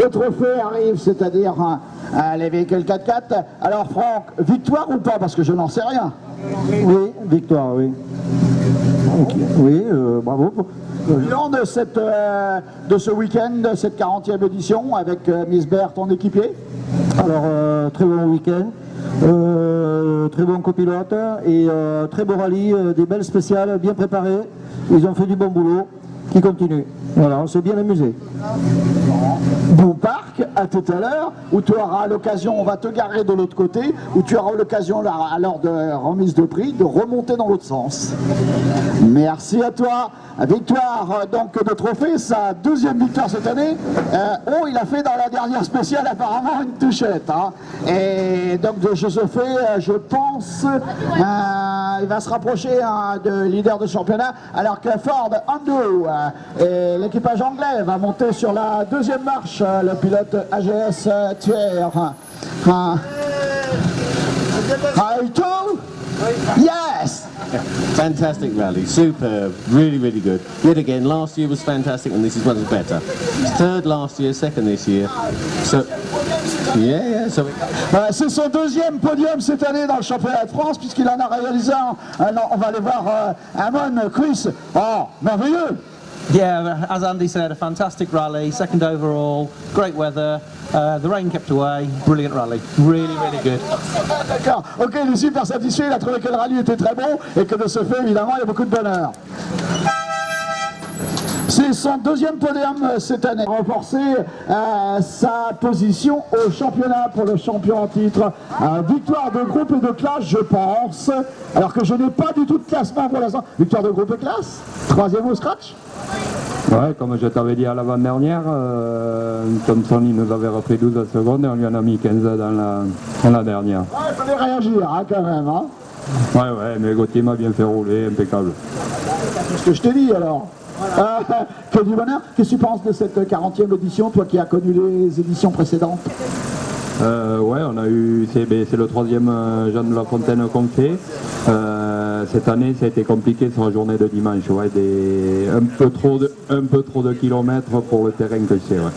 de trophées arrivent, c'est-à-dire les véhicules 4x4. Alors Franck, victoire ou pas? Parce que je n'en sais rien. Oui, victoire, oui. Okay. Oui, bravo. Bilan de ce week-end, de cette 40e édition, avec Miss Baird, ton équipier. Alors, très bon week-end, très bon copilote et très beau rallye, des belles spéciales, bien préparées. Ils ont fait du bon boulot, qui continue. Voilà, on s'est bien amusé. Bon parc, à tout à l'heure, où tu auras l'occasion, on va te garer de l'autre côté, où tu auras l'occasion, lors de remise de prix, de remonter dans l'autre sens. Merci à toi. Victoire donc de trophée, sa deuxième victoire cette année. Oh, il a fait dans la dernière spéciale apparemment une touchette. Hein. Et donc de Josephé, je pense, il va se rapprocher de leader de championnat, alors que Ford Andrew et l'équipage anglais va monter sur la deuxième marche, le pilote AGS Thiers. Yes! Fantastic rally, superb, really, really good. Yet again, last year was fantastic and this is much better. Third last year, second this year. So, yeah, so... C'est son deuxième podium cette année dans le championnat de France, puisqu'il en a réalisé un. On va aller voir Amon, Chris. Oh, merveilleux! Yeah, as Andy said, a fantastic rally, second overall, great weather, the rain kept away, brilliant rally, really, really good. D'accord, ok, il est super satisfait, il a trouvé que le rallye était très bon et que de ce fait, évidemment, il y a beaucoup de bonheur. C'est son deuxième podium cette année. Renforcer sa position au championnat pour le champion en titre. Victoire de groupe et de classe, je pense. Alors que je n'ai pas du tout de classement pour l'instant. Victoire de groupe et classe. Troisième au scratch. Ouais, comme je t'avais dit à l'avant-dernière, Thompson il nous avait repris 12 secondes et on lui en a mis 15 dans la dernière. Ouais, il fallait réagir hein, quand même. Hein. Ouais, mais Gauthier m'a bien fait rouler, impeccable. C'est ce que je t'ai dit alors. Que du bonheur. Qu'est-ce que tu penses de cette 40e édition, toi qui as connu les éditions précédentes? Ouais, on a eu, c'est le troisième Jean de la Fontaine qu'on fait. Cette année, ça a été compliqué sur la journée de dimanche. Ouais, un peu trop de kilomètres pour le terrain que c'est. Ouais.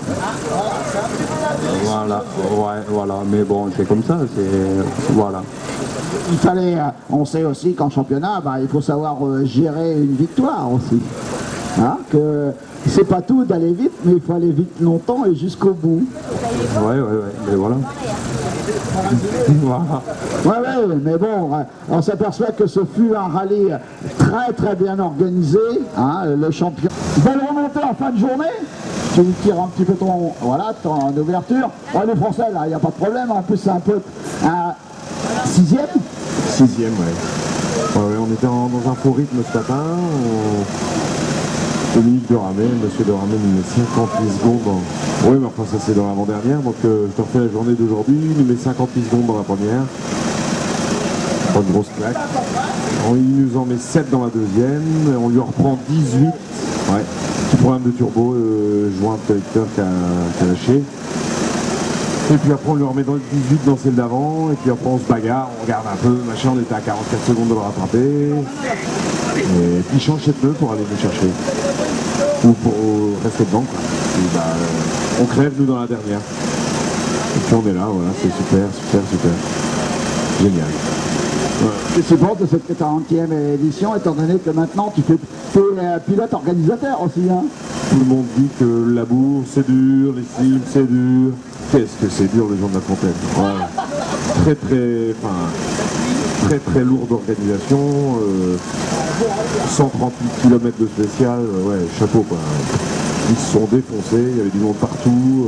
Voilà. Mais bon, c'est comme ça. Voilà. Il fallait, on sait aussi qu'en championnat, il faut savoir gérer une victoire aussi. Hein, que c'est pas tout d'aller vite, mais il faut aller vite longtemps et jusqu'au bout. Ouais, mais voilà. Ouais, mais bon, on s'aperçoit que ce fut un rallye très bien organisé, hein, le champion. Belle remontée en fin de journée, tu tires un petit peu ton ouverture. Ouais, les Français, là, il n'y a pas de problème, en plus c'est un peu sixième. Sixième, ouais. On était dans un faux rythme ce matin. Dominique Doramé, monsieur Doramé nous met 58 secondes. Oui, mais enfin ça c'est dans l'avant-dernière, donc je te refais la journée d'aujourd'hui, il nous met 58 secondes dans la première. Pas une grosse claque. Il nous en met 7 dans la deuxième, on lui reprend 18. Ouais, petit problème de turbo, joint collecteur qui a lâché. Et puis après on lui remet dans le 18 dans celle d'avant, et puis après on se bagarre, on regarde un peu, machin, on était à 44 secondes de le rattraper. Et puis il change ses pneus pour aller nous chercher. Ou pour rester dedans quoi. Et on crève nous dans la dernière. Et puis on est là, voilà, c'est super. Génial. Je supporte de cette 40e édition, étant donné que maintenant tu fais pilote organisateur aussi. Hein. Tout le monde dit que la bourse c'est dur, les cibles c'est dur. Qu'est-ce que c'est dur les gens de la Fontaine. Ouais. Très lourde organisation. 138 km de spécial, ouais, chapeau quoi. Ils se sont défoncés, il y avait du monde partout,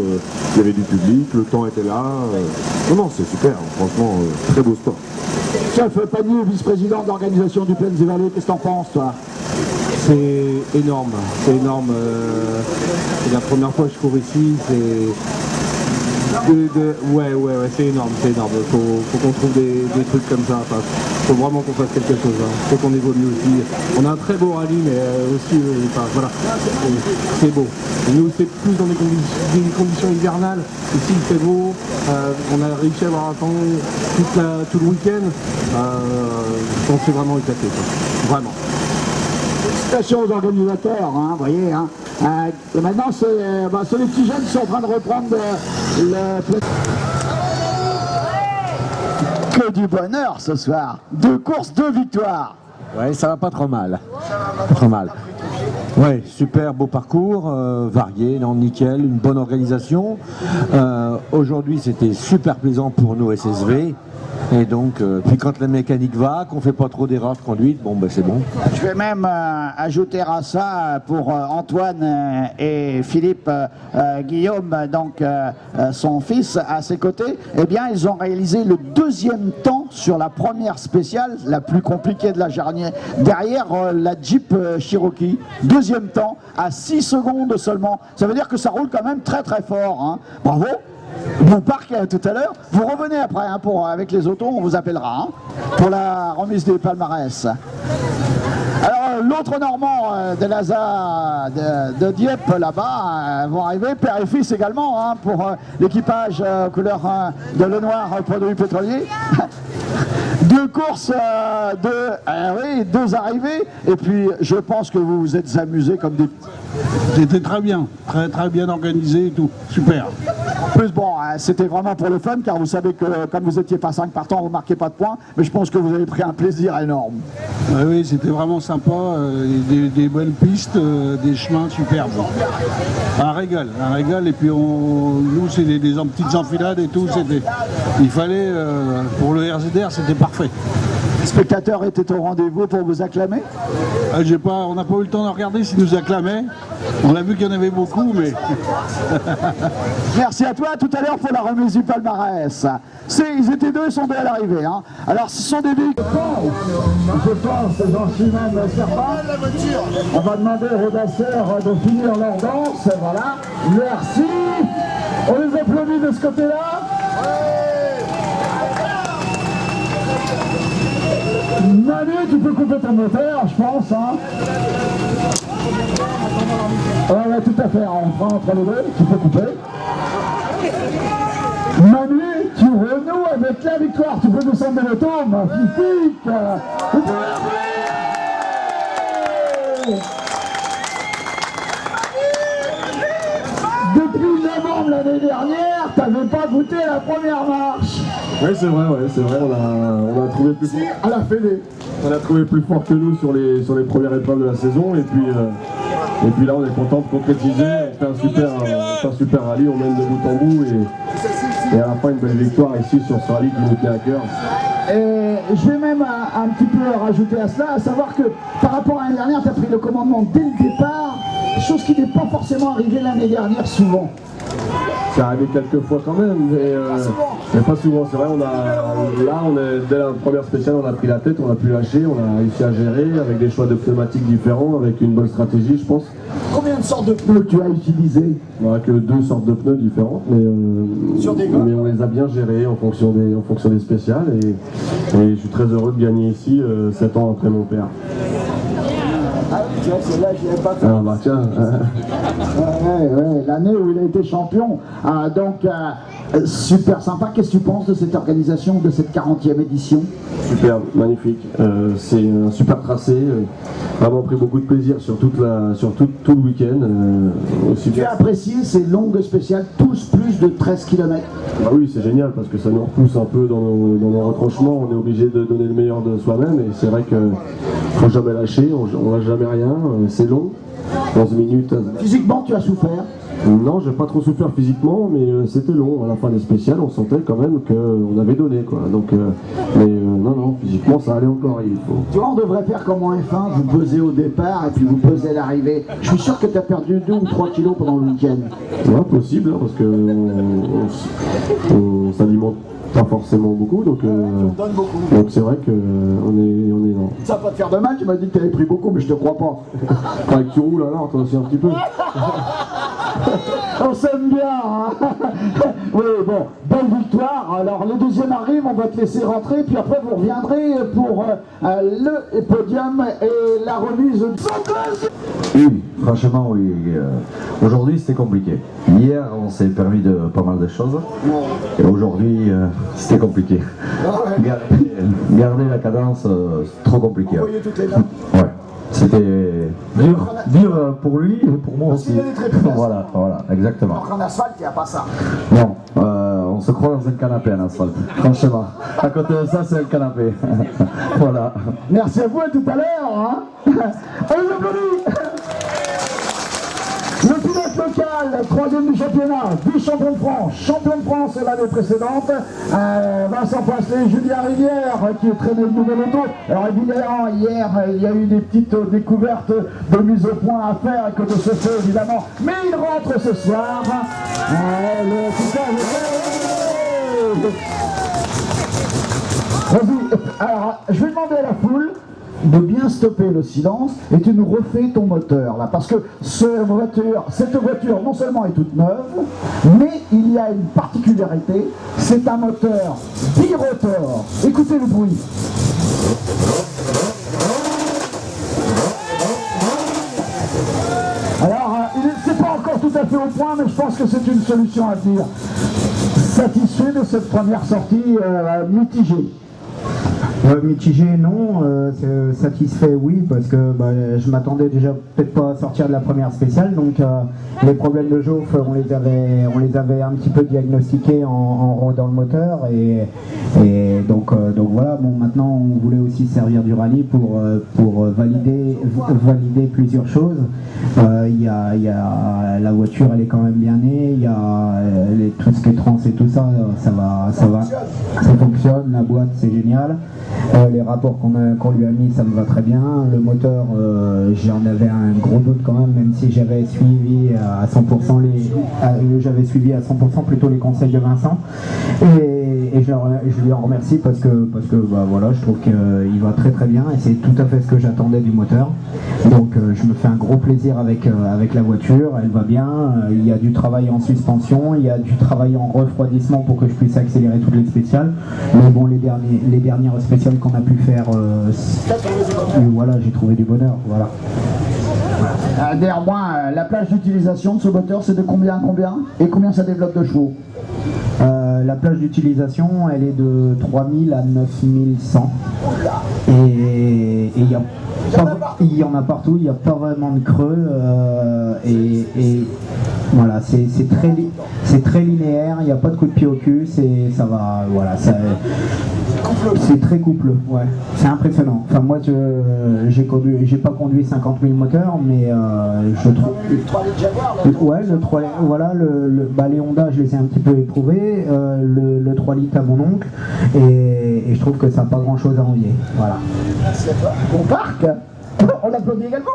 il y avait du public, le temps était là. Non, c'est super, franchement, très beau sport. Chef Panier, vice-président d'organisation du Plaines et Vallées, qu'est-ce que t'en penses toi? C'est énorme. C'est la première fois que je cours ici, Ouais, c'est énorme. Faut qu'on trouve des trucs comme ça. Faut vraiment qu'on fasse quelque chose. Hein. Faut qu'on évolue aussi. On a un très beau rallye, mais aussi, voilà, c'est beau. Et nous, c'est plus dans des conditions hivernales. Ici, il fait beau. On a réussi à avoir un temps tout le week-end. On s'est vraiment éclaté. Vraiment. Félicitations aux organisateurs, hein, vous voyez. Hein. Et maintenant, c'est les petits jeunes qui sont en train de reprendre le... Que du bonheur ce soir. 2 courses, 2 victoires. Ouais, ça va pas trop mal. Pas trop mal. Ouais, super beau parcours, varié, non, nickel, une bonne organisation. Aujourd'hui, c'était super plaisant pour nous SSV. Et donc, puis quand la mécanique va, qu'on fait pas trop d'erreurs de conduite, bon ben c'est bon. Je vais même ajouter à ça pour Antoine et Philippe Guillaume, donc son fils à ses côtés, eh bien ils ont réalisé le 2e temps sur la première spéciale, la plus compliquée de la journée, derrière la Jeep Cherokee. 2e temps à 6 secondes seulement. Ça veut dire que ça roule quand même très très fort. Hein. Bravo. Bon parc tout à l'heure. Vous revenez après hein, avec les autos, on vous appellera hein, pour la remise des palmarès. Alors l'autre Normand de l'ASA de Dieppe là-bas vont arriver, père et fils également hein, pour l'équipage couleur de le noir produit pétrolier. 2 courses, 2 arrivées, et puis je pense que vous vous êtes amusés comme des... C'était très bien organisé et tout, super. En plus bon, c'était vraiment pour le fun, car vous savez que comme vous étiez pas 5 partants, vous ne marquez pas de points, mais je pense que vous avez pris un plaisir énorme. Oui, c'était vraiment sympa, des bonnes pistes, des chemins superbes. Un régal, et puis nous c'est des petites enfilades et tout, il fallait, pour le RZR c'était parfait. Les spectateurs étaient au rendez-vous pour vous acclamer? On n'a pas eu le temps de regarder s'ils nous acclamaient. On a vu qu'il y en avait beaucoup, mais... Merci à toi, tout à l'heure pour la remise du palmarès. Ils étaient 2, ils sont 2 à l'arrivée. Hein. Alors ce sont des vies. Je pense, Jean-Simon de Serpent. On va demander aux danseurs de finir leur danse. Voilà. Merci. On les applaudit de ce côté-là. Manu, tu peux couper ton moteur, je pense. Hein. Ouais, tout à fait, on prend entre les deux, tu peux couper. Manu, tu renoues avec la victoire, tu peux descendre de l'auto, magnifique. Depuis novembre l'année dernière, tu n'avais pas goûté la première marche. Oui, c'est vrai, on a trouvé plus fort. À la Fédé. On a trouvé plus fort que nous sur les premières épreuves de la saison, et puis là on est content de concrétiser, on fait un super rallye, on mène de bout en bout, et à la fin une belle victoire ici sur ce rallye qui nous tient à cœur. Et je vais même un petit peu rajouter à cela, à savoir que par rapport à l'année dernière, tu as pris le commandement dès le départ, chose qui n'est pas forcément arrivée l'année dernière souvent. C'est arrivé quelques fois quand même, mais pas souvent. C'est vrai, dès la première spéciale, on a pris la tête, on a pu lâcher, on a réussi à gérer avec des choix de pneumatiques différents, avec une bonne stratégie, je pense. Combien de sortes de pneus tu as utilisé? Avec 2 sortes de pneus différentes, mais on les a bien gérés en fonction des spéciales, et je suis très heureux de gagner ici 7 ans après mon père. Ah oui, tu vois, celle-là, je l'avais pas fait. Ah bah tiens. Ouais, l'année où il a été champion. Donc, super sympa. Qu'est-ce que tu penses de cette organisation, de cette 40e édition? Superbe, magnifique. C'est un super tracé. Vraiment pris beaucoup de plaisir sur tout le week-end. Tu as apprécié ces longues spéciales, tous plus de 13 km? Bah oui, c'est génial parce que ça nous repousse un peu dans nos retranchements. On est obligé de donner le meilleur de soi-même, et c'est vrai qu'il ne faut jamais lâcher, on ne lâche jamais rien. C'est long, 11 minutes. Physiquement, tu as souffert? Non, j'ai pas trop souffert physiquement, mais c'était long. À la fin des spéciales, on sentait quand même qu'on avait donné, quoi. Donc, non, physiquement, ça allait encore. Il faut. Tu vois, on devrait faire comme en F1, vous pesez au départ et puis vous pesez à l'arrivée. Je suis sûr que tu as perdu 2 ou 3 kilos pendant le week-end. Ouais, possible, hein, parce que on s'alimente pas forcément beaucoup, donc c'est vrai qu'on est dans... Ça va pas te faire de mal, tu m'as dit que tu avais pris beaucoup, mais je te crois pas. Avec tu roules alors, toi aussi un petit peu. On s'aime bien, hein. Oui, bon, belle victoire. Alors le deuxième arrive, on va te laisser rentrer, puis après vous reviendrez pour le podium et la remise de son classe. Oui, franchement, oui. Aujourd'hui, c'était compliqué. Hier, on s'est permis de pas mal de choses. Et aujourd'hui, c'était compliqué. Garder la cadence, c'est trop compliqué. Vous voyez toutes les dates. Ouais. C'était dur pour lui et pour moi aussi. Voilà, exactement. Alors qu'en asphalte, il n'y a pas ça. Non, on se croit dans un canapé en asphalte, franchement. À côté de ça, c'est un canapé. Voilà. Merci à vous, à tout à l'heure. Hein. Allez, applaudis. Le pilote local, 3e du championnat, vice-champion de France, champion de France l'année précédente, Vincent Passelet, Julien Rivière qui traînait une nouvelle auto. Alors évidemment, hier, il y a eu des petites découvertes de mise au point à faire et que de ce fait, évidemment. Mais il rentre ce soir. Vas-y, alors je vais demander à la foule de bien stopper le silence et tu nous refais ton moteur là, parce que cette voiture non seulement est toute neuve, mais il y a une particularité, c'est un moteur birotor. Écoutez le bruit. Alors, c'est pas encore tout à fait au point, mais je pense que c'est une solution à dire. Satisfait de cette première sortie mitigée? Mitigé, non. Satisfait, oui, parce que je m'attendais déjà peut-être pas à sortir de la première spéciale, donc les problèmes de chauffe, on les avait un petit peu diagnostiqués en rodant le moteur, et donc voilà. Bon, maintenant on voulait aussi servir du rallye pour valider plusieurs choses. Il y a la voiture, elle est quand même bien née. Il y a tout ce qui est trans et tout ça, ça fonctionne. La boîte, c'est génial. Les rapports qu'on lui a mis, ça me va très bien. Le moteur, j'en avais un gros doute quand même si j'avais suivi à 100% plutôt les conseils de Vincent. Et je lui en remercie parce que voilà, je trouve qu'il va très très bien et c'est tout à fait ce que j'attendais du moteur. Donc je me fais un gros plaisir avec la voiture, elle va bien. Il y a du travail en suspension, il y a du travail en refroidissement pour que je puisse accélérer toutes les spéciales. Mais bon, les dernières spéciales qu'on a pu faire, voilà, j'ai trouvé du bonheur. Voilà. Néanmoins, la plage d'utilisation de ce moteur, c'est de combien et combien ça développe de chevaux? La plage d'utilisation, elle est de 3000 à 9100. Et il y en a partout, il n'y a pas vraiment de creux. Et voilà, c'est très linéaire, il n'y a pas de coup de pied au cul, ça va, voilà, c'est très couple, ouais, c'est impressionnant. Enfin, moi, j'ai pas conduit 50 000 moteurs, mais je trouve. Le 3 litres Jaguar, ouais, le 3 litres, voilà, les Honda, je les ai un petit peu éprouvés, le 3 litres à mon oncle, et je trouve que ça n'a pas grand chose à envier, voilà. Merci à toi. Bon parc, on l'applaudit également.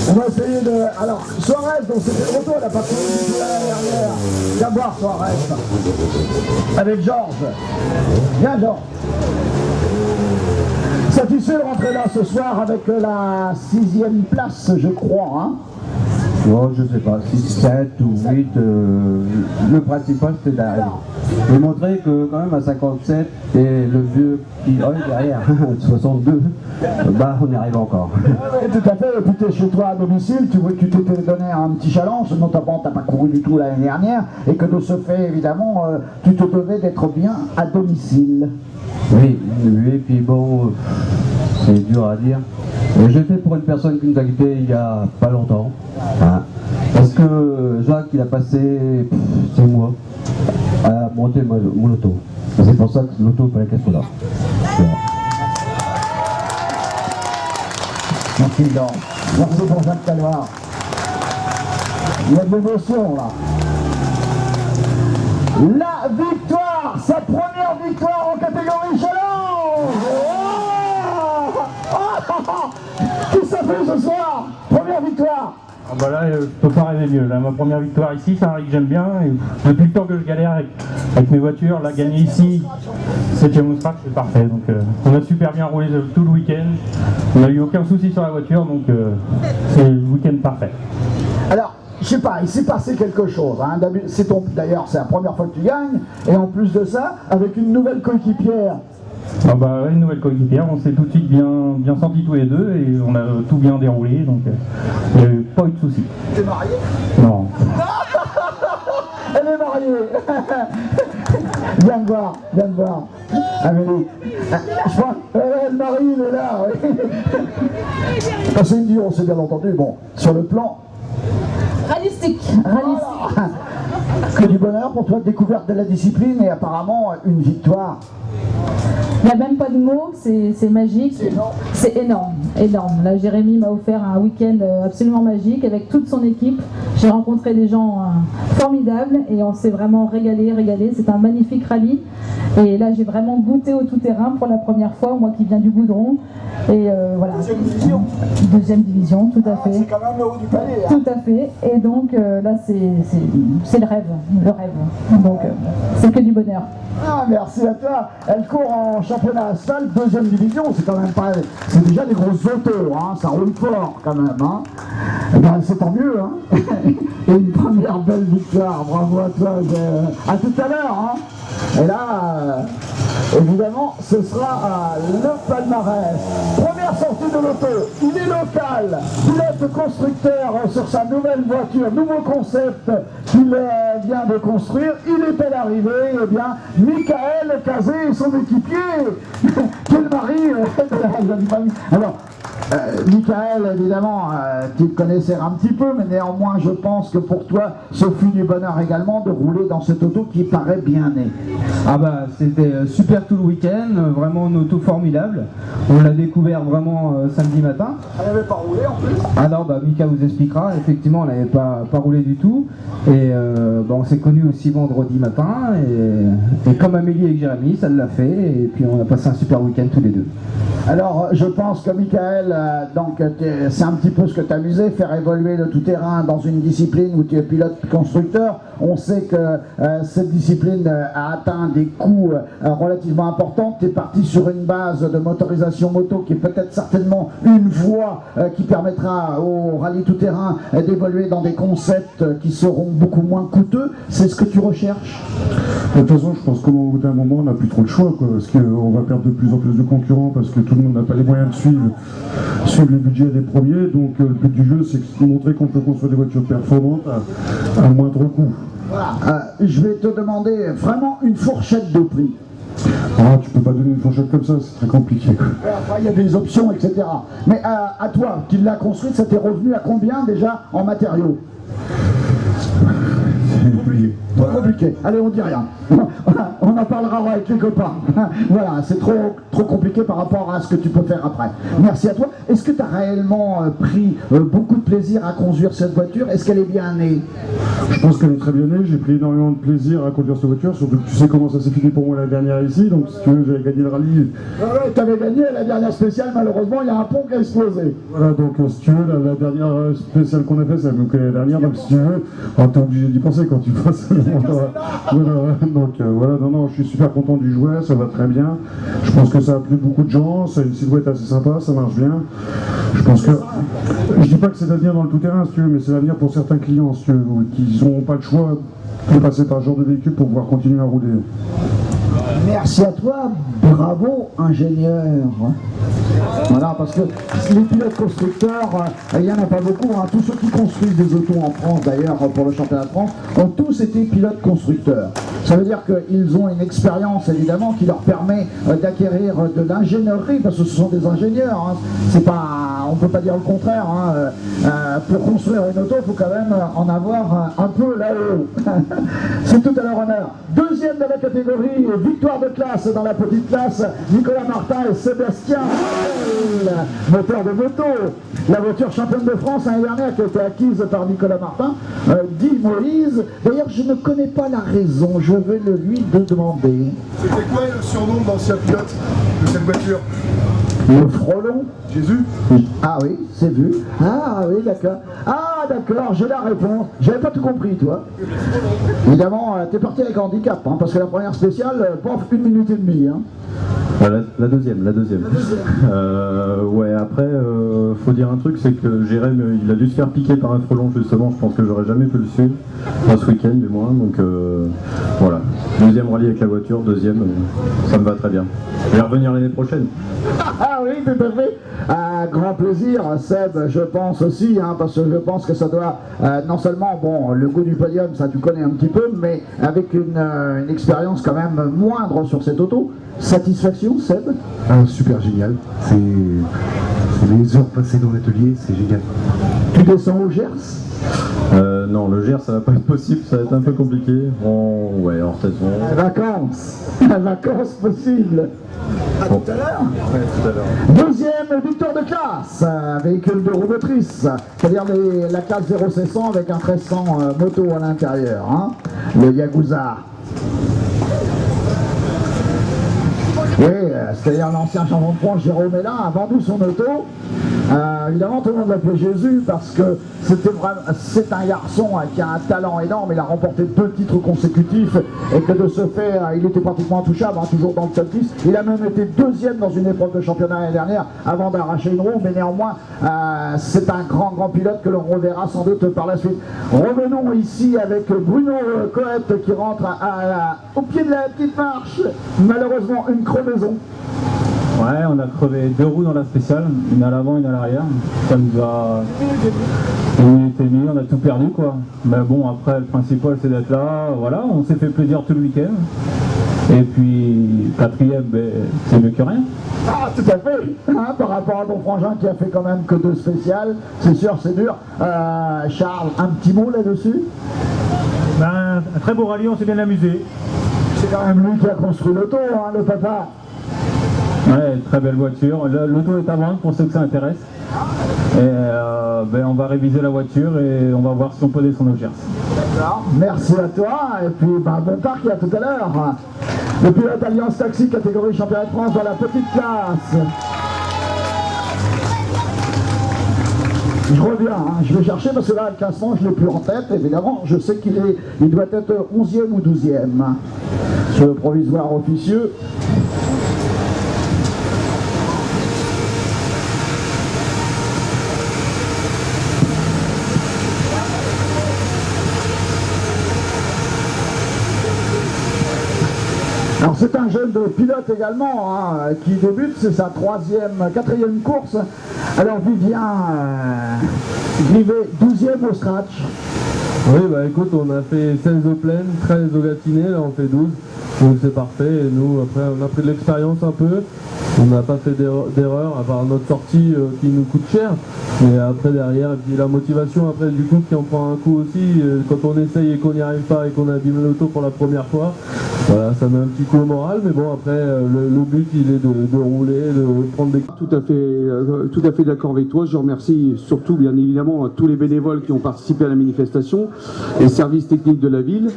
On va essayer de... Alors, Suarez, donc c'était le retour, elle n'a pas couru du tout l'année dernière. Viens voir Suarez. Avec Georges. Viens, Georges. Satisfait de rentrer là ce soir avec la 6e place, je crois. Hein. Oh, je sais pas, 6, 7 ou 8, le principal c'était d'arriver. Et montrer que quand même à 57, et le vieux qui derrière, 62, on y arrive encore. Oui, tout à fait, et puis tu es chez toi à domicile, tu t'étais donné un petit challenge, notamment tu n'as pas couru du tout l'année dernière, et que de ce fait, évidemment, tu te devais d'être bien à domicile. Oui, et puis bon, c'est dur à dire. J'ai fait pour une personne qui nous a quittés il y a pas longtemps. Hein, parce que Jacques, il a passé 6 mois à monter mon auto. C'est pour ça que l'auto fallait qu'elle soit là. Voilà. Merci, Laurent. Merci pour Jacques Caloire. Il y a de l'émotion là. La victoire, sa première victoire en catégorie challenge. Qu'est-ce que ça fait ce soir? Première victoire. Ah bah là, je peux pas rêver mieux. Là, ma première victoire ici, c'est un rallye que j'aime bien. Et depuis le temps que je galère avec mes voitures, là, gagner ici, 7e track, c'est parfait. Donc, on a super bien roulé tout le week-end. On n'a eu aucun souci sur la voiture, donc c'est le week-end parfait. Alors, je sais pas, il s'est passé quelque chose. Hein. D'ailleurs, c'est la première fois que tu gagnes. Et en plus de ça, avec une nouvelle coéquipière. Ah bah ouais, une nouvelle coéquipière, on s'est tout de suite bien sentis tous les deux et on a tout bien déroulé, donc il n'y a eu pas eu de soucis. T'es marié? Non. Elle est mariée. Viens me voir, viens me voir. Amélie. Je crois, Marie, il est là. Oui. C'est une duo, c'est bien entendu. Bon, sur le plan. Rallistique. Voilà. Que du bonheur pour toi, découverte de la discipline et apparemment une victoire. Il n'y a même pas de mots, c'est magique. C'est énorme, énorme. Là, Jérémy m'a offert un week-end absolument magique avec toute son équipe. J'ai rencontré des gens formidables et on s'est vraiment régalé. C'est un magnifique rallye. Et là, j'ai vraiment goûté au tout-terrain pour la première fois, moi qui viens du Goudron. Et voilà. Deuxième division, tout à fait. C'est quand même le haut du panier. Tout à fait. Et donc là, c'est le rêve. Donc c'est que du bonheur. Ah, merci à toi. Elle court en championnat asphalte, deuxième division. C'est quand même pas. C'est déjà des grosses autos, hein. Ça roule fort quand même. Hein. Eh ben, c'est tant mieux. Hein. Et une première belle victoire. Bravo à toi. À tout à l'heure. Hein. Et là, évidemment, ce sera le palmarès. Première sortie de l'auto, il est local, pilote constructeur sur sa nouvelle voiture, nouveau concept qu'il vient de construire. Il est à l'arrivée, eh bien, Michael Cazé et son équipier. Quel mari de la jeune famille. Alors, Michael, évidemment, tu le connaissais un petit peu, mais néanmoins, je pense que pour toi, ce fut du bonheur également de rouler dans cette auto qui paraît bien née. Ah bah, c'était super tout le week-end, vraiment une auto formidable. On l'a découvert vraiment samedi matin. Elle n'avait pas roulé en plus. Alors, bah, Mika vous expliquera, effectivement, elle n'avait pas roulé du tout. Et bah, on s'est connus aussi vendredi matin. Et comme Amélie et Jérémy, ça l'a fait. Et puis on a passé un super week-end tous les deux. Alors, je pense que Michael, donc c'est un petit peu ce que tu amusais, faire évoluer le tout-terrain dans une discipline où tu es pilote constructeur. On sait que cette discipline a atteint des coûts relativement importants. Tu es parti sur une base de motorisation moto qui est peut-être certainement une voie qui permettra au rallye tout-terrain d'évoluer dans des concepts qui seront beaucoup moins coûteux. C'est ce que tu recherches? De toute façon, je pense qu'au bout d'un moment, on n'a plus trop le choix, quoi, parce qu'on va perdre de plus en plus de concurrents, parce que tout le monde n'a pas les moyens de suivre les budgets des premiers. Donc le but du jeu, c'est de montrer qu'on peut construire des voitures performantes à moindre coût. Voilà. Je vais te demander vraiment une fourchette de prix. Ah, tu peux pas donner une fourchette comme ça, c'est très compliqué. Après, il y a des options, etc. Mais à toi, qui l'as construite, ça t'est revenu à combien déjà en matériaux? Trop compliqué. Allez, on dit rien. On en parlera avec les copains. Voilà, c'est trop compliqué par rapport à ce que tu peux faire après. Merci à toi. Est-ce que tu as réellement pris beaucoup de plaisir à conduire cette voiture? Est-ce qu'elle est bien née? Je pense qu'elle est très bien née. J'ai pris énormément de plaisir à conduire cette voiture. Surtout que tu sais comment ça s'est fini pour moi la dernière ici. Donc si tu veux, j'avais gagné le rallye. Ouais, tu avais gagné la dernière spéciale. Malheureusement, il y a un pont qui a explosé. Voilà, donc si tu veux, la dernière spéciale qu'on a fait, c'est la la dernière. Donc si tu veux, t'es obligé d'y penser quand tu passes. Voilà, donc voilà, non, je suis super content du jouet, ça va très bien. Je pense que ça a plu beaucoup de gens, c'est une silhouette assez sympa, ça marche bien. Je pense que, je dis pas que c'est l'avenir dans le tout-terrain, si tu veux, mais c'est l'avenir pour certains clients, si tu veux, qui n'auront pas le choix de passer par ce genre de véhicule pour pouvoir continuer à rouler. Merci à toi, bravo ingénieur. Voilà, parce que les pilotes constructeurs, il n'y en a pas beaucoup, hein. Tous ceux qui construisent des autos en France, d'ailleurs, pour le championnat de France, ont tous été pilotes constructeurs. Ça veut dire qu'ils ont une expérience, évidemment, qui leur permet d'acquérir de l'ingénierie, parce que ce sont des ingénieurs, hein. C'est pas, on ne peut pas dire le contraire, hein. Pour construire une auto, il faut quand même en avoir un peu là-haut. C'est tout à leur honneur. Deuxième de la catégorie, victoire de classe dans la petite classe, Nicolas Martin et Sébastien, moteur de moto. La voiture championne de France l'année dernière qui a été acquise par Nicolas Martin, dit Moïse. D'ailleurs, je ne connais pas la raison, je vais le lui demander. C'était quoi le surnom d'ancien pilote de cette voiture? Le frelon. Jésus. Ah oui, c'est vu. Ah oui, d'accord. Ah d'accord, j'ai la réponse. J'avais pas tout compris, toi. Évidemment, t'es parti avec handicap, hein, parce que la première spéciale, bof, 1 minute et demie. Hein. La deuxième. Ouais, après, faut dire un truc, c'est que Jérém, il a dû se faire piquer par un frelon, justement. Je pense que j'aurais jamais pu le suivre, ce week-end du moins. Donc voilà, deuxième rallye avec la voiture, deuxième, ça me va très bien. Je vais revenir l'année prochaine. Ah oui, tout à fait. Grand plaisir, Seb, je pense aussi, hein, parce que je pense que ça doit, non seulement, bon, le goût du podium, ça tu connais un petit peu, mais avec une expérience quand même moindre sur cette auto. Satisfaction, Seb? Super génial. C'est les heures passées dans l'atelier, c'est génial. Tu descends au Gers? Non, le Gers, ça va pas être possible, ça va être un peu compliqué. Ouais, hors saison. Vacances possibles. À tout à l'heure. Ouais, tout à l'heure. Deuxième victoire de classe, véhicule de roue motrice, c'est-à-dire la classe 0C100 avec un 1300 moto à l'intérieur, hein, le Yakuza. Oui, c'est-à-dire l'ancien champion de France Jérôme Mélin a vendu son auto. Évidemment, tout le monde l'appelait Jésus parce que c'est un garçon qui a un talent énorme. Il a remporté 2 titres consécutifs et que de ce fait, il était pratiquement intouchable, hein, toujours dans le top 10. Il a même été deuxième dans une épreuve de championnat l'année dernière avant d'arracher une roue, mais néanmoins, c'est un grand pilote que l'on reverra sans doute par la suite. Revenons ici avec Bruno Coët qui rentre au pied de la petite marche. Malheureusement, une crevaison. Ouais, on a crevé 2 roues dans la spéciale, une à l'avant, une à l'arrière. Ça nous a été mis, on a tout perdu quoi. Mais bon, après, le principal c'est d'être là. Voilà, on s'est fait plaisir tout le week-end. Et puis, 4e, c'est mieux que rien. Ah, tout à fait, hein, par rapport à ton frangin qui a fait quand même que 2 spéciales. C'est sûr, c'est dur. Charles, un petit mot là-dessus? Un très beau rallye, on s'est bien amusé. C'est quand même lui qui a construit l'auto, hein, le papa. Ouais, très belle voiture. L'auto est à vendre pour ceux que ça intéresse. Et on va réviser la voiture et on va voir si on peut descendre au Gers. D'accord, merci à toi. Et puis bon parc à tout à l'heure. Le pilote Alliance Taxi catégorie championnat de France dans la petite classe. Je reviens, hein, je vais chercher parce que là le classement je ne l'ai plus en tête, évidemment. Je sais qu'il doit être 11e ou 12e sur le provisoire officieux. Alors c'est un jeune pilote également hein, qui débute, c'est sa 4e course. Alors Vivien Grivet, 12e au scratch. Oui bah écoute, on a fait 16 au plein, 13 au gatiné, là on fait 12. Donc c'est parfait, et nous après on a pris de l'expérience un peu, on n'a pas fait d'erreur à part notre sortie qui nous coûte cher, mais après derrière, et puis la motivation après du coup qui en prend un coup aussi, quand on essaye et qu'on n'y arrive pas et qu'on abîme l'auto pour la première fois, voilà, ça met un petit coup au moral, mais bon après le but il est de rouler, de prendre des... Tout à fait d'accord avec toi, je remercie surtout bien évidemment tous les bénévoles qui ont participé à la manifestation, les services techniques de la ville,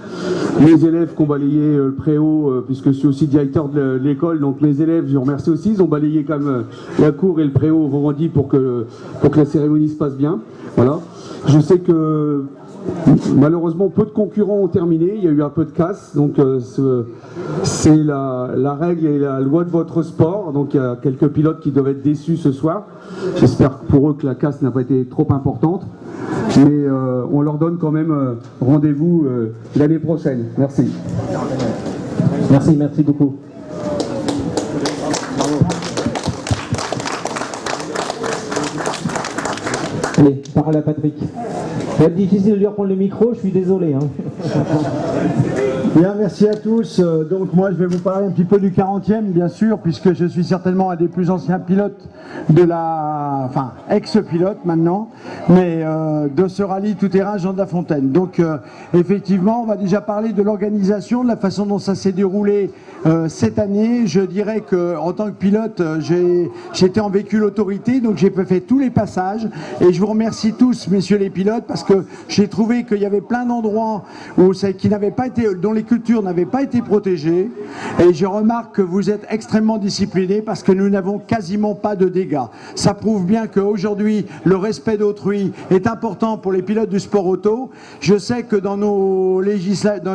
les élèves qui ont balayé le préau puisque je suis aussi directeur de l'école, donc les élèves, je remercie aussi, ils ont balayé quand même la cour et le préau vendredi pour que la cérémonie se passe bien. Voilà. Je sais que malheureusement peu de concurrents ont terminé, il y a eu un peu de casse, donc c'est la règle et la loi de votre sport, donc il y a quelques pilotes qui doivent être déçus ce soir. J'espère pour eux que la casse n'a pas été trop importante, mais on leur donne quand même rendez-vous l'année prochaine. Merci. Merci beaucoup. Allez, parole à Patrick. Ça va être difficile de lui reprendre le micro, je suis désolé. Hein. Bien, merci à tous. Donc moi je vais vous parler un petit peu du 40e bien sûr, puisque je suis certainement un des plus anciens pilotes de enfin ex-pilote maintenant, mais de ce rallye tout-terrain Jean de La Fontaine. Donc effectivement on va déjà parler de l'organisation, de la façon dont ça s'est déroulé cette année. Je dirais que en tant que pilote j'étais en véhicule autorité, donc j'ai fait tous les passages et je vous remercie tous messieurs les pilotes parce que j'ai trouvé qu'il y avait plein d'endroits qui n'avaient pas été, dont les cultures n'avaient pas été protégées. Et je remarque que vous êtes extrêmement disciplinés parce que nous n'avons quasiment pas de dégâts. Ça prouve bien qu'aujourd'hui, le respect d'autrui est important pour les pilotes du sport auto. Je sais que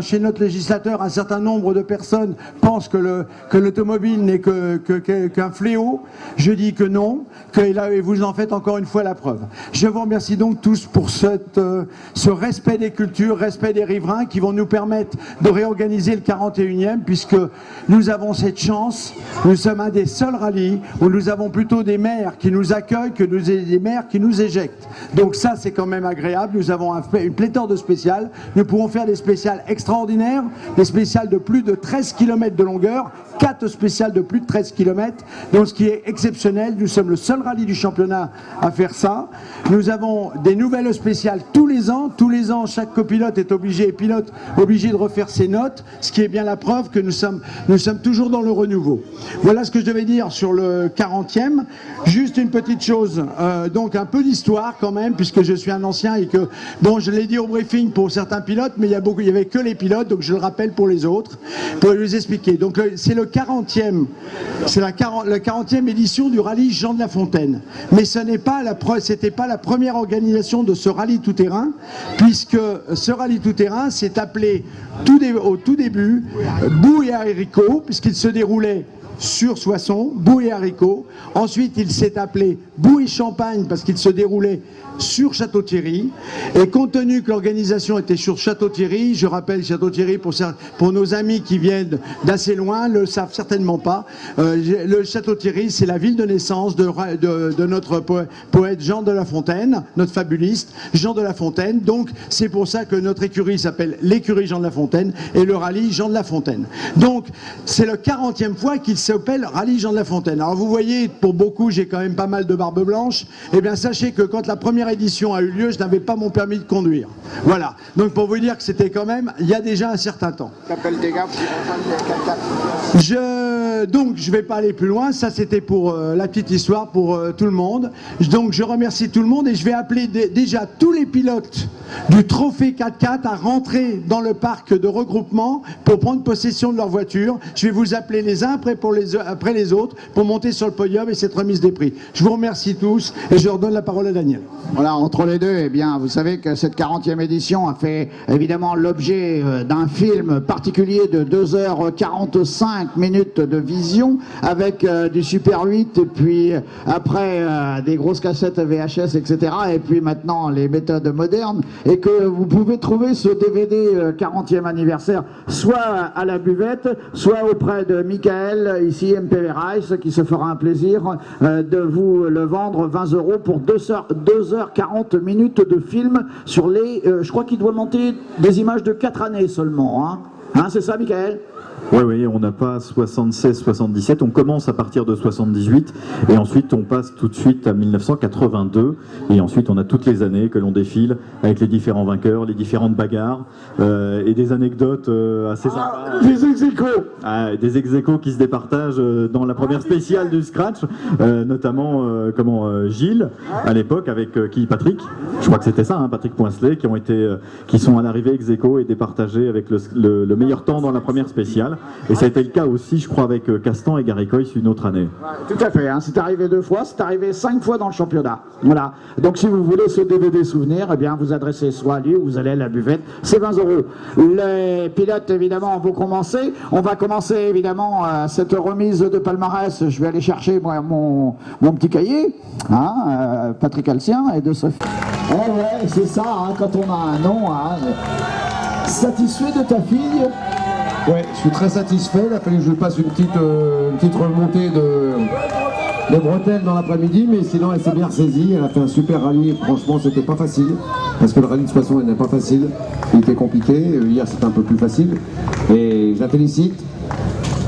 chez notre législateur, un certain nombre de personnes pensent que l'automobile n'est qu'un fléau. Je dis que non, et vous en faites encore une fois la preuve. Je vous remercie donc tous pour ce respect des cultures, respect des riverains qui vont nous permettre de réorganiser le 41e puisque nous avons cette chance. Nous sommes un des seuls rallyes où nous avons plutôt des maires qui nous accueillent que des maires qui nous éjectent. Donc ça, c'est quand même agréable. Nous avons une pléthore de spéciales. Nous pourrons faire des spéciales extraordinaires, des spéciales de plus de 13 km de longueur, 4 spéciales de plus de 13 km, donc ce qui est exceptionnel. Nous sommes le seul rallye du championnat à faire ça. Nous avons des nouvelles spéciales tous les ans. Tous les ans, chaque copilote est obligé de refaire ses notes, ce qui est bien la preuve que nous sommes toujours dans le renouveau. Voilà ce que je devais dire sur le 40e. Juste une petite chose, donc un peu d'histoire quand même, puisque je suis un ancien et que, bon, je l'ai dit au briefing pour certains pilotes, mais il y avait que les pilotes, donc je le rappelle pour les autres, pour les expliquer. Donc c'est le 40e, c'est la 40e édition du rallye Jean de La Fontaine. Mais c'était pas la première organisation de ce rallye tout-terrain, puisque ce rallye tout-terrain s'est appelé au tout début Boue et Haricots, puisqu'il se déroulait sur Soissons, Boue et Haricots. Ensuite, il s'est appelé Boue et Champagne parce qu'il se déroulait sur Château-Thierry. Et compte tenu que l'organisation était sur Château-Thierry, je rappelle Château-Thierry pour nos amis qui viennent d'assez loin, ne le savent certainement pas. Le Château-Thierry, c'est la ville de naissance de notre poète Jean de La Fontaine, notre fabuliste Jean de La Fontaine. Donc c'est pour ça que notre écurie s'appelle l'écurie Jean de La Fontaine et le rallye Jean de La Fontaine. Donc c'est le 40e fois qu'il s'appelle rallye Jean de La Fontaine. Alors vous voyez, pour beaucoup, j'ai quand même pas mal de barbe blanche. Eh bien sachez que quand la première édition a eu lieu, je n'avais pas mon permis de conduire. Voilà. Donc pour vous dire que c'était quand même, il y a déjà un certain temps. Donc je vais pas aller plus loin. Ça c'était pour la petite histoire pour tout le monde. Donc je remercie tout le monde et je vais appeler déjà tous les pilotes du trophée 4x4 à rentrer dans le parc de regroupement pour prendre possession de leur voiture. Je vais vous appeler les uns après les autres pour monter sur le podium et cette remise des prix. Je vous remercie tous et je redonne la parole à Daniel. Voilà, entre les deux, eh bien, vous savez que cette 40e édition a fait évidemment l'objet d'un film particulier de 2h45 minutes de vision avec du Super 8 et puis après des grosses cassettes VHS, etc. Et puis maintenant les méthodes modernes et que vous pouvez trouver ce DVD 40e anniversaire soit à la buvette, soit auprès de Michael, ici MPV Rice, qui se fera un plaisir de vous le vendre 20 € pour 2h40 minutes de film sur les... je crois qu'il doit monter des images de 4 années seulement. Hein, c'est ça, Michael ? Oui, on n'a pas 76-77, on commence à partir de 78 et ensuite on passe tout de suite à 1982 et ensuite on a toutes les années que l'on défile avec les différents vainqueurs, les différentes bagarres et des anecdotes assez sympas. Des ex-aequo des ex-aequo qui se départagent dans la première spéciale du scratch, notamment Gilles à l'époque avec Patrick, je crois que c'était ça, Patrick Poincelet, qui sont à l'arrivée ex-aequo et départagés avec le meilleur temps dans la première spéciale. Et ça a été le cas aussi, je crois, avec Castan et Garicoy une autre année. Tout à fait, c'est arrivé 2 fois, c'est arrivé 5 fois dans le championnat. Voilà. Donc si vous voulez ce DVD souvenir, eh bien vous adressez soit à lui ou vous allez à la buvette, c'est 20 €. Les pilotes, évidemment, vont commencer. On va commencer, évidemment, cette remise de palmarès. Je vais aller chercher moi, mon petit cahier, Patrick Alcien et de Sophie. Ouais, c'est ça, quand on a un nom. Satisfait de ta fille ? Ouais, je suis très satisfait. Il a fallu que je passe une petite remontée de bretelles dans l'après-midi, mais sinon elle s'est bien ressaisie. Elle a fait un super rallye. Franchement, c'était pas facile parce que le rallye de Soissons n'est pas facile. Il était compliqué. Hier, c'était un peu plus facile. Et je la félicite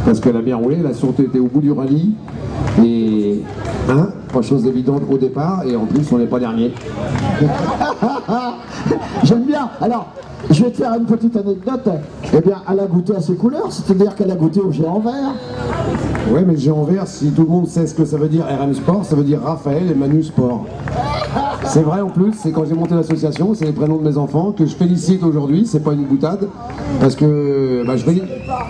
parce qu'elle a bien roulé. Elle a surtout été au bout du rallye. Et pas chose évidente au départ. Et en plus, on n'est pas dernier. J'aime bien. Alors, je vais te faire une petite anecdote. Eh bien, elle a goûté à ses couleurs, c'est-à-dire qu'elle a goûté au géant vert. Ouais, mais le géant vert, si tout le monde sait ce que ça veut dire RM Sport, ça veut dire Raphaël et Manu Sport. C'est vrai en plus, c'est quand j'ai monté l'association, c'est les prénoms de mes enfants que je félicite aujourd'hui, c'est pas une boutade, parce que bah, je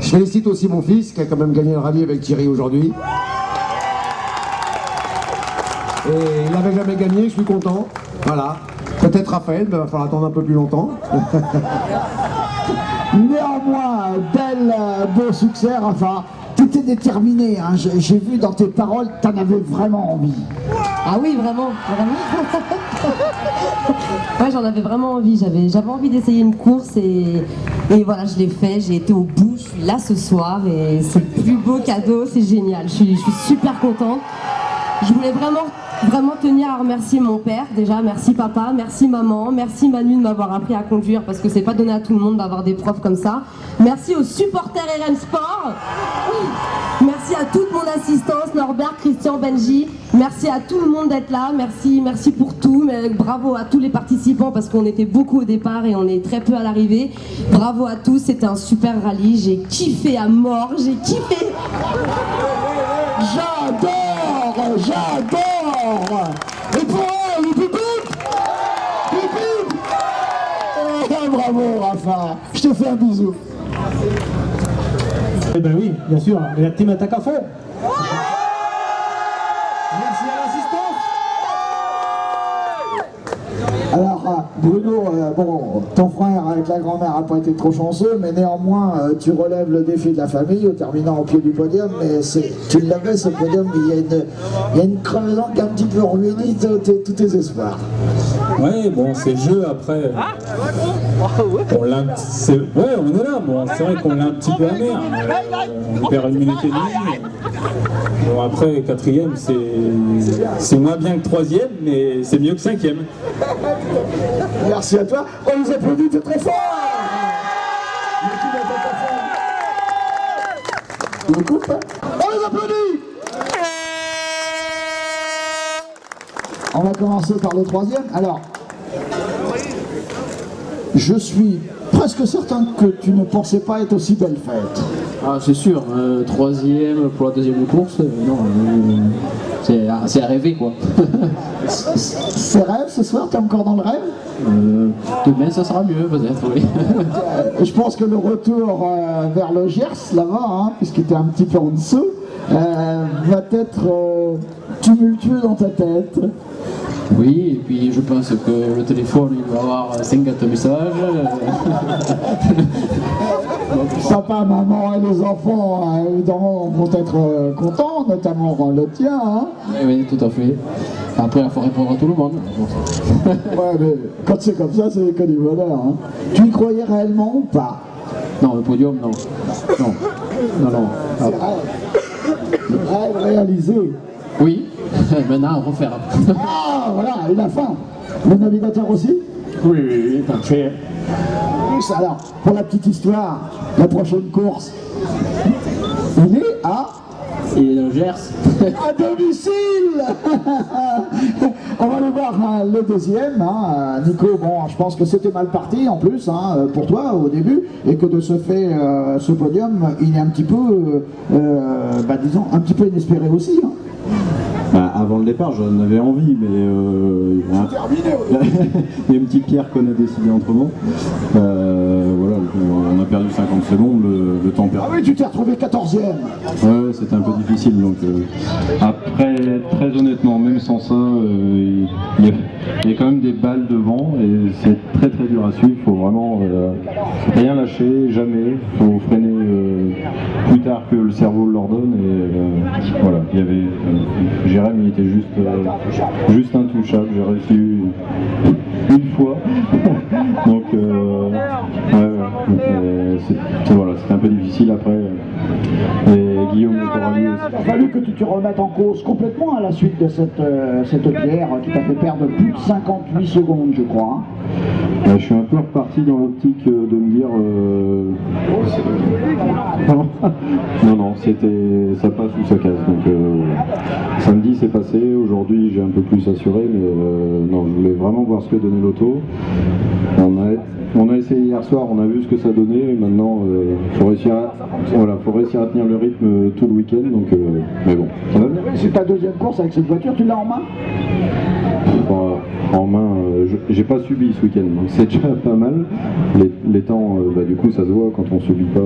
félicite aussi mon fils qui a quand même gagné le rallye avec Thierry aujourd'hui. Et il n'avait jamais gagné, je suis content. Voilà. Peut-être Raphaël, mais il va falloir attendre un peu plus longtemps. Néanmoins, beau succès, Rafa. Tu étais déterminé, hein. J'ai vu dans tes paroles, tu en avais vraiment envie. Ah oui, vraiment, vraiment. Ouais, j'en avais vraiment envie. J'avais envie d'essayer une course et voilà, je l'ai fait. J'ai été au bout. Je suis là ce soir et c'est le plus beau cadeau. C'est génial. Je suis super contente. Je voulais vraiment tenir à remercier mon père. Déjà, merci papa, merci maman, merci Manu de m'avoir appris à conduire parce que c'est pas donné à tout le monde d'avoir des profs comme ça. Merci aux supporters RN Sport. Merci à toute mon assistance, Norbert, Christian, Benji. Merci à tout le monde d'être là. Merci pour tout. Mais bravo à tous les participants parce qu'on était beaucoup au départ et on est très peu à l'arrivée. Bravo à tous, c'était un super rallye. J'ai kiffé à mort, j'ai kiffé. J'adore. Et pour eux, le public. Bravo Rafa, je te fais un bisou. Eh ben oui, bien sûr, et la team attaque à fond. Merci à l'assistance. Alors Bruno, bon, ton frère avec la grand-mère n'a pas été trop chanceux, mais néanmoins tu relèves le défi de la famille au terminant au pied du podium, mais tu l'avais ce podium, il y a une crevaison qui a un petit peu ruiné tous tes espoirs. Ouais, bon, c'est le jeu après. On est là, bon, c'est vrai qu'on l'a un petit peu amer. On perd 1 minute et demie. Bon, après, 4e, c'est moins bien que 3e, mais c'est mieux que 5e. Merci à toi. On nous applaudit très fort. On les applaudit. On va commencer par le 3e. Alors, je suis presque certain que tu ne pensais pas être aussi belle fête. Ah, c'est sûr, 3e pour la 2e course, non, c'est à rêver quoi. C'est rêve ce soir, t'es encore dans le rêve Demain ça sera mieux peut-être, oui. Je pense que le retour vers le Gers là-bas, hein, puisqu'il était un petit peu en dessous, va être tumultueux dans ta tête. Oui, et puis je pense que le téléphone il va avoir 50 messages. Papa, maman et les enfants évidemment vont être contents, notamment le tien. Hein. Oui, tout à fait. Après il faut répondre à tout le monde. Ouais, mais quand c'est comme ça, c'est que du bonheur. Hein. Tu y croyais réellement ou pas? Non, le podium, non. Non. C'est rêve. Le rêve réalisé. Oui, maintenant à refaire. Ah, voilà, il a faim. Le navigateur aussi? Oui, parfait. Alors, pour la petite histoire, la prochaine course, il est à... Il est dans le Gers. À domicile. On va aller voir le 2e. Hein. Nico, bon, je pense que c'était mal parti en plus hein, pour toi au début, et que de ce fait, ce podium, il est un petit peu, disons, un petit peu inespéré aussi. Hein. Bah, avant le départ, j'en avais envie, mais il y a une petite pierre qu'on a décidé entre nous. Voilà, on a perdu 50 secondes, le temps perdu. Ah oui, tu t'es retrouvé 14e. Ouais, c'était un peu difficile. Donc, après, très honnêtement, même sans ça, il y a quand même des balles devant et c'est très très dur à suivre. Il faut vraiment rien lâcher, jamais. Il faut freiner plus tard que le cerveau l'ordonne. Et voilà, il y avait. Jérém, il était juste intouchable. J'ai réussi une fois. Donc, voilà, c'était un peu difficile après. Et Guillaume et Coralie aussi. Il a fallu que tu te remettes en cause complètement à la suite de cette pierre qui t'a fait perdre plus de 58 secondes, je crois. Je suis un peu reparti dans l'optique de me dire non, c'était ça passe ou ça casse. Donc samedi c'est passé, aujourd'hui j'ai un peu plus assuré, mais non, je voulais vraiment voir ce que donnait l'auto. On a essayé hier soir, on a vu ce que ça donnait, et maintenant faut réussir à tenir le rythme tout le week-end, donc mais bon, ça va bien. C'est ta 2e course avec cette voiture, tu l'as en main? en main. J'ai pas subi ce week-end, donc c'est déjà pas mal. Les temps, du coup, ça se voit, quand on subit pas,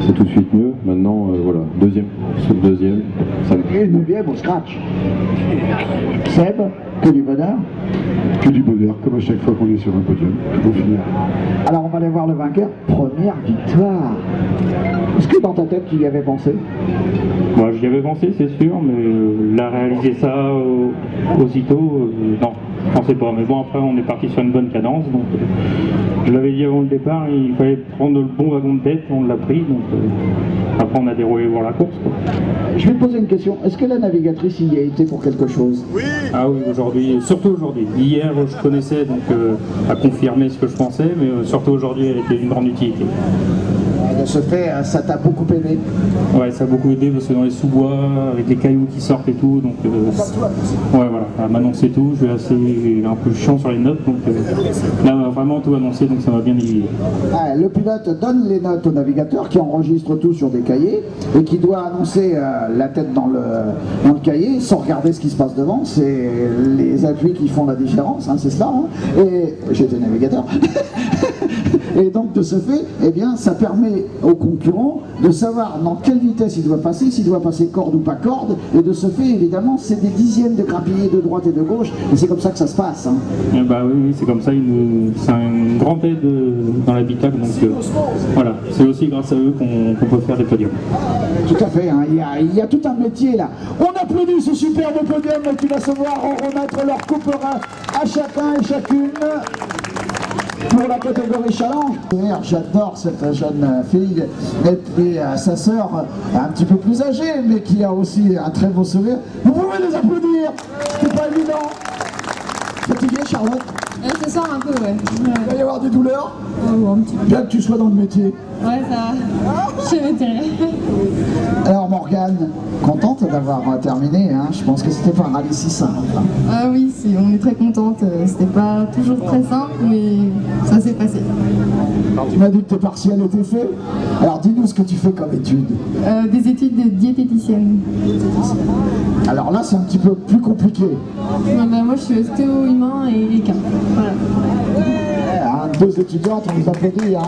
c'est tout de suite mieux. Maintenant, voilà, deuxième, ça me... Et 9e au scratch. Seb, que du bonheur. Que du bonheur, comme à chaque fois qu'on est sur un podium. Pour finir. Alors on va aller voir le vainqueur. Première victoire. Est-ce que dans ta tête tu y avais pensé? Moi j'y avais pensé, c'est sûr, mais là réaliser ça aussitôt, non, je pensais pas. Mais bon, après on est parti sur une bonne cadence, donc je l'avais dit avant le départ, il fallait prendre le bon wagon de tête, on l'a pris, donc après on a déroulé voir la course, quoi. Je vais te poser une question. Est-ce que la navigatrice y a été pour quelque chose? Oui. Ah oui, aujourd'hui, surtout aujourd'hui. Hier je connaissais, donc à confirmer ce que je pensais, mais surtout aujourd'hui elle était d'une grande utilité. De ce fait, ça t'a beaucoup aidé? Ouais, ça a beaucoup aidé parce que dans les sous-bois, avec les cailloux qui sortent et tout, donc ouais, voilà, elle m'a annoncé tout, je suis un peu chiant sur les notes, donc là on a vraiment tout annoncé, donc ça m'a bien aidé. Ah, le pilote donne les notes au navigateur qui enregistre tout sur des cahiers et qui doit annoncer la tête dans le cahier sans regarder ce qui se passe devant. C'est les appuis qui font la différence, hein, c'est cela. Hein. Et j'étais navigateur. Et donc de ce fait, eh bien, ça permet aux concurrents de savoir dans quelle vitesse il doit passer, s'il doit passer corde ou pas corde. Et de ce fait, évidemment, c'est des dixièmes de grappillés de droite et de gauche. Et c'est comme ça que ça se passe. Hein. Eh bah oui, c'est comme ça. C'est une grande aide dans l'habitacle. Donc voilà, c'est aussi grâce à eux qu'on peut faire des podiums. Tout à fait. Hein. Il y a tout un métier là. On applaudit ce superbe podium qui va se voir remettre leur coupe à chacun et chacune. Pour la catégorie challenge. J'adore cette jeune fille et puis sa sœur un petit peu plus âgée mais qui a aussi un très beau sourire. Vous pouvez les applaudir, c'est pas évident. Fatiguée Charlotte? Ce soir un peu, ouais. Il va y avoir des douleurs? Un petit peu. Bien que tu sois dans le métier. Ouais, ça je m'intéresse. Alors Morgane, contente d'avoir terminé, hein. Je pense que c'était pas un rallye si simple. Ah oui, on est très contente. C'était pas toujours très simple, mais ça s'est passé. Alors, tu m'as dit que tes partiels étaient faits. Alors dis-nous ce que tu fais comme études. Des études de diététicienne. Alors là, c'est un petit peu plus compliqué. Moi, je suis ostéo humain et équin. Voilà. Deux étudiantes, on les applaudit. Hein.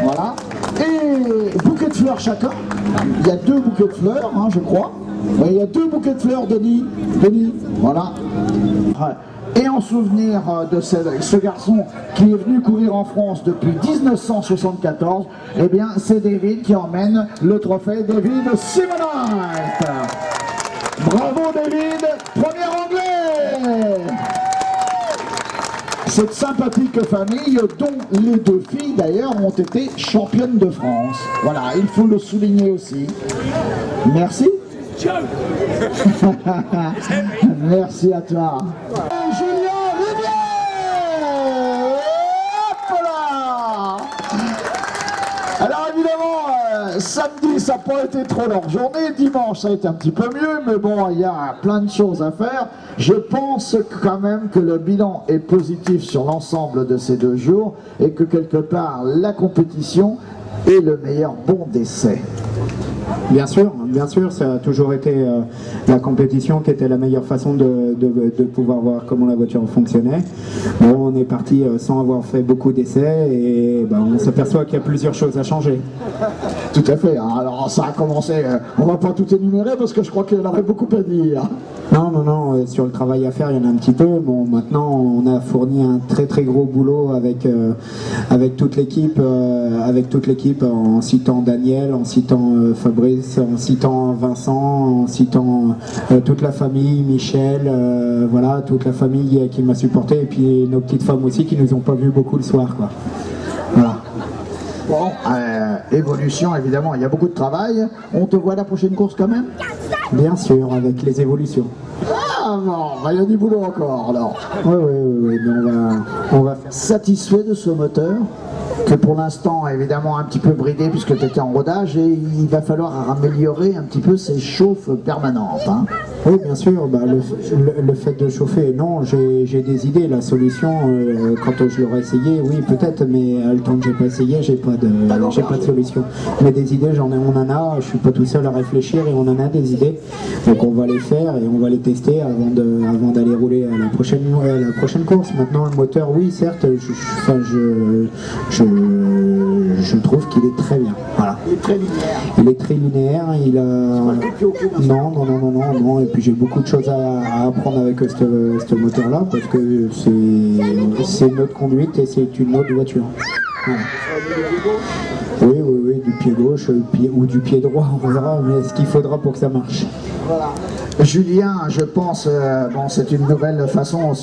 Voilà. Et bouquet de fleurs chacun. Il y a 2 bouquets de fleurs, hein, je crois. Ouais, il y a 2 bouquets de fleurs, Denis. Voilà. Et en souvenir de ce garçon qui est venu courir en France depuis 1974, eh bien, c'est David qui emmène le trophée David Simonite. Bravo David, premier anglais. Cette sympathique famille, dont les 2 filles d'ailleurs ont été championnes de France. Voilà, il faut le souligner aussi. Merci. Merci à toi. Julien Rivière. Hop là. Alors évidemment, samedi ça n'a pas été trop longue journée, dimanche ça a été un petit peu mieux, mais bon, il y a plein de choses à faire. Je pense quand même que le bilan est positif sur l'ensemble de ces 2 jours et que quelque part la compétition est le meilleur bon d'essai. Bien sûr, ça a toujours été la compétition qui était la meilleure façon de pouvoir voir comment la voiture fonctionnait. Bon, on est parti sans avoir fait beaucoup d'essais et on s'aperçoit qu'il y a plusieurs choses à changer. Tout à fait, hein. Alors ça a commencé, on va pas tout énumérer parce que je crois qu'il y en aurait beaucoup à dire. Non, sur le travail à faire, il y en a un petit peu. Bon, maintenant, on a fourni un très gros boulot avec toute l'équipe, en citant Daniel, en citant Fabrice, en citant Vincent, en citant toute la famille, Michel, voilà, toute la famille qui m'a supporté, et puis nos petites femmes aussi qui nous ont pas vu beaucoup le soir, quoi. Voilà. Bon, évolution évidemment, il y a beaucoup de travail. On te voit à la prochaine course quand même? Bien sûr, avec les évolutions. Ah bon, il y a du boulot encore alors. Oui, mais on va faire. Satisfait de ce moteur que pour l'instant évidemment un petit peu bridé puisque tu étais en rodage et il va falloir améliorer un petit peu ses chauffes permanentes. Hein. Oui, bien sûr, bah, le fait de chauffer, non, j'ai des idées. La solution, quand je l'aurai essayé, oui, peut-être, mais le temps que j'ai pas essayé, j'ai pas de solution. Mais des idées, on en a, je suis pas tout seul à réfléchir et on en a des idées. Donc on va les faire et on va les tester avant d'aller rouler à la prochaine course. Maintenant, le moteur, oui, certes, je trouve qu'il est très bien. Voilà. Il est très linéaire. Il est très linéaire, il a... Non, et puis j'ai beaucoup de choses à apprendre avec ce moteur-là, parce que c'est une autre conduite et c'est une autre voiture. Voilà. Oui, du pied gauche ou du pied droit, on verra, mais ce qu'il faudra pour que ça marche. Voilà. Julien, je pense, bon, c'est une nouvelle façon aussi